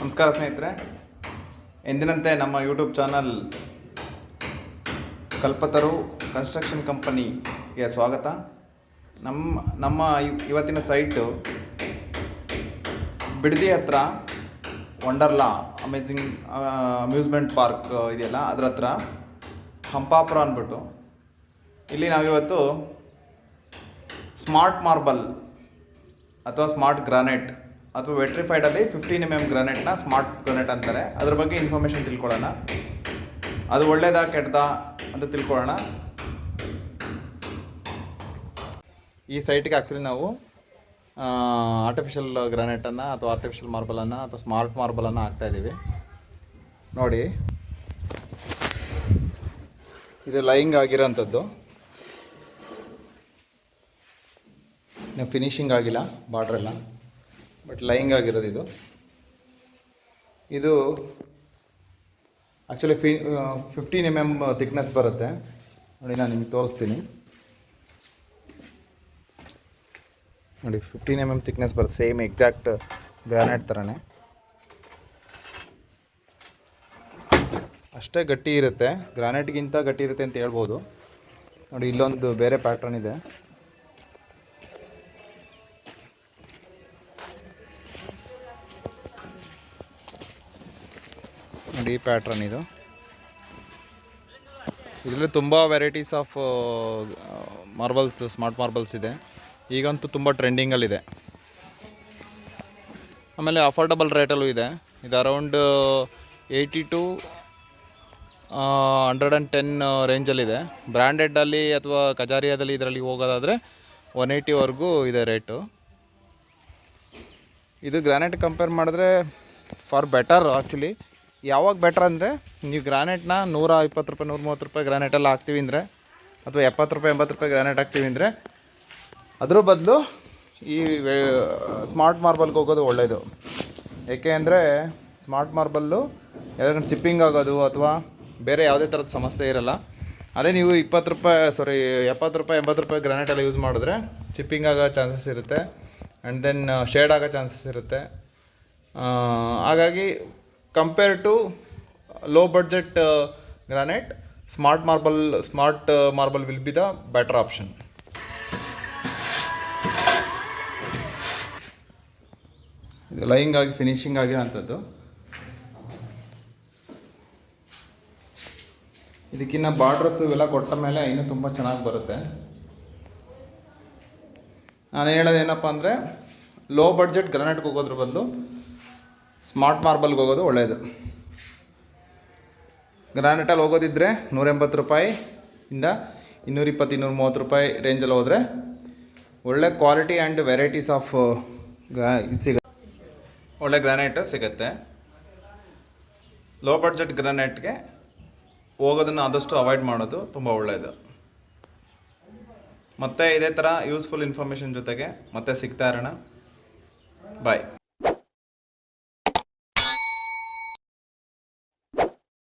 ನಮಸ್ಕಾರ ಸ್ನೇಹಿತರೆ, ಎಂದಿನಂತೆ ನಮ್ಮ ಯೂಟ್ಯೂಬ್ ಚಾನಲ್ ಕಲ್ಪತರು ಕನ್ಸ್ಟ್ರಕ್ಷನ್ ಕಂಪನಿಗೆ ಸ್ವಾಗತ. ನಮ್ಮ ಇವತ್ತಿನ ಸೈಟು ಬಿಡದಿ ಹತ್ರ ವಂಡರ್ಲಾ ಅಮ್ಯೂಸ್ಮೆಂಟ್ ಪಾರ್ಕ್ ಇದೆಯಲ್ಲ, ಅದರ ಹತ್ರ ಹಂಪಾಪುರ ಅಂದ್ಬಿಟ್ಟು. ಇಲ್ಲಿ ನಾವಿವತ್ತು ಸ್ಮಾರ್ಟ್ ಮಾರ್ಬಲ್ ಅಥವಾ ಸ್ಮಾರ್ಟ್ ಗ್ರಾನೈಟ್ ಅಥವಾ ವೆಟ್ರಿಫೈಡಲ್ಲಿ 15 mm ಗ್ರಾನೈಟ್ನ ಸ್ಮಾರ್ಟ್ ಗ್ರಾನೈಟ್ ಅಂತಾರೆ. ಅದ್ರ ಬಗ್ಗೆ ಇನ್ಫಾರ್ಮೇಷನ್ ತಿಳ್ಕೊಳ್ಳೋಣ. ಅದು ಒಳ್ಳೇದಾ ಕೆಟ್ಟದಾ ಅಂತ ತಿಳ್ಕೊಳ್ಳೋಣ. ಈ ಸೈಟ್ಗೆ ಆ್ಯಕ್ಚುಲಿ ನಾವು ಆರ್ಟಿಫಿಷಿಯಲ್ ಗ್ರಾನೈಟನ್ನು ಅಥವಾ ಆರ್ಟಿಫಿಷಿಯಲ್ ಮಾರ್ಬಲನ್ನು ಅಥವಾ ಸ್ಮಾರ್ಟ್ ಮಾರ್ಬಲನ್ನು ಹಾಕ್ತಾಯಿದ್ದೀವಿ. ನೋಡಿ, ಇದು ಲೈಯಿಂಗ್ ಆಗಿರೋಂಥದ್ದು, ನೀವು ಫಿನಿಷಿಂಗ್ ಆಗಿಲ್ಲ, ಬಾರ್ಡ್ರೆಲ್ಲ, ಬಟ್ ಲೈಯಿಂಗ್ ಆಗಿರೋದು. ಇದು ಆ್ಯಕ್ಚುಲಿ 15 mm ಥಿಕ್ನೆಸ್ ಬರುತ್ತೆ. ನೋಡಿ, ನಾನು ನಿಮಗೆ ತೋರಿಸ್ತೀನಿ. ನೋಡಿ, 15 mm ಥಿಕ್ನೆಸ್ ಬರುತ್ತೆ, ಸೇಮ್ ಎಕ್ಸಾಕ್ಟ್ ಗ್ರಾನೈಟ್ ಥರನೇ. ಅಷ್ಟೇ ಗಟ್ಟಿ ಇರುತ್ತೆ, ಗ್ರಾನೈಟ್ಗಿಂತ ಗಟ್ಟಿ ಇರುತ್ತೆ ಅಂತ ಹೇಳ್ಬೋದು. ನೋಡಿ, ಇಲ್ಲೊಂದು ಬೇರೆ ಪ್ಯಾಟ್ರನ್ ಇದೆ. ನೋಡಿ, ಈ ಪ್ಯಾಟ್ರನ್ ಇದು. ಇದರಲ್ಲಿ ತುಂಬ varieties of marbles, smart marbles ಇದೆ. ಈಗಂತೂ ತುಂಬ ಟ್ರೆಂಡಿಂಗಲ್ಲಿದೆ. ಆಮೇಲೆ ಅಫೋರ್ಡಬಲ್ ರೇಟಲ್ಲೂ ಇದೆ. ಇದು ಅರೌಂಡ್ 80 to 110 ರೇಂಜಲ್ಲಿದೆ. ಬ್ರ್ಯಾಂಡೆಡ್ಡಲ್ಲಿ ಅಥವಾ ಕಜಾರಿಯಾದಲ್ಲಿ ಇದರಲ್ಲಿ ಹೋಗೋದಾದರೆ 180ವರೆಗೂ ಇದೆ ರೇಟು. ಇದು ಗ್ರಾನೈಟ್ ಕಂಪೇರ್ ಮಾಡಿದ್ರೆ ಫಾರ್ ಬೆಟರ್. ಆ್ಯಕ್ಚುಲಿ ಯಾವಾಗ ಬೆಟರ್ ಅಂದರೆ, ನೀವು ಗ್ರಾನೈಟ್ನ 120 ರೂಪಾಯಿ 130 ರೂಪಾಯಿ ಗ್ರಾನೈಟೆಲ್ಲ ಹಾಕ್ತೀವಿ ಅಂದರೆ, ಅಥವಾ 70 ರೂಪಾಯಿ 80 ರೂಪಾಯಿ ಗ್ರಾನೈಟ್ ಹಾಕ್ತೀವಿ ಅಂದರೆ, ಅದ್ರ ಬದಲು ಈ ಸ್ಮಾರ್ಟ್ ಮಾರ್ಬಲ್ಗೆ ಹೋಗೋದು ಒಳ್ಳೆಯದು. ಏಕೆ ಅಂದರೆ ಸ್ಮಾರ್ಟ್ ಮಾರ್ಬಲ್ಲು ಯಾವ್ದಾದ್ರು ಚಿಪ್ಪಿಂಗ್ ಆಗೋದು ಅಥವಾ ಬೇರೆ ಯಾವುದೇ ಥರದ ಸಮಸ್ಯೆ ಇರೋಲ್ಲ. ಅದೇ ನೀವು 70 ರೂಪಾಯಿ 80 ರೂಪಾಯಿ ಗ್ರಾನೈಟೆಲ್ಲ ಯೂಸ್ ಮಾಡಿದ್ರೆ ಚಿಪ್ಪಿಂಗ್ ಆಗೋ ಚಾನ್ಸಸ್ ಇರುತ್ತೆ, ಆ್ಯಂಡ್ ದೆನ್ ಶೇಡ್ ಆಗೋ ಚಾನ್ಸಸ್ ಇರುತ್ತೆ. ಹಾಗಾಗಿ compare to low budget granite, smart marble will be the better option. ಇದು ಲೈಯಿಂಗ್ ಆಗಿ ಫಿನಿಷಿಂಗ್ ಆಗಿ ಅಂಥದ್ದು. ಇದಕ್ಕಿನ್ನ ಬಾರ್ಡ್ರಸ್ ಇವೆಲ್ಲ ಕೊಟ್ಟ ಮೇಲೆ ಇನ್ನೂ ತುಂಬ ಚೆನ್ನಾಗಿ ಬರುತ್ತೆ. ನಾನು ಹೇಳೋದೇನಪ್ಪ ಅಂದರೆ, ಲೋ ಬಡ್ಜೆಟ್ ಗ್ರಾನೈಟ್ಗೆ ಹೋಗೋದ್ರ ಬದಲು ಸ್ಮಾರ್ಟ್ ಮಾರ್ಬಲ್ಗೆ ಹೋಗೋದು ಒಳ್ಳೆಯದು. ಗ್ರಾನೈಟಲ್ಲಿ ಹೋಗೋದಿದ್ದರೆ 180 ರೂಪಾಯಿಯಿಂದ 220 230 ರೂಪಾಯಿ ರೇಂಜಲ್ಲಿ ಹೋದರೆ ಒಳ್ಳೆ ಕ್ವಾಲಿಟಿ ಆ್ಯಂಡ್ ವೆರೈಟೀಸ್ ಆಫ್ ಇದು ಸಿಗುತ್ತೆ, ಒಳ್ಳೆ ಗ್ರಾನೈಟ್ ಸಿಗುತ್ತೆ. ಲೋ ಬಡ್ಜೆಟ್ ಗ್ರಾನೈಟ್ಗೆ ಹೋಗೋದನ್ನು ಆದಷ್ಟು ಅವಾಯ್ಡ್ ಮಾಡೋದು ತುಂಬ ಒಳ್ಳೆಯದು. ಮತ್ತು ಇದೇ ಥರ ಯೂಸ್ಫುಲ್ ಇನ್ಫಾರ್ಮೇಷನ್ ಜೊತೆಗೆ ಮತ್ತೆ ಸಿಗ್ತಾ ಇರೋಣ. ಬಾಯ್.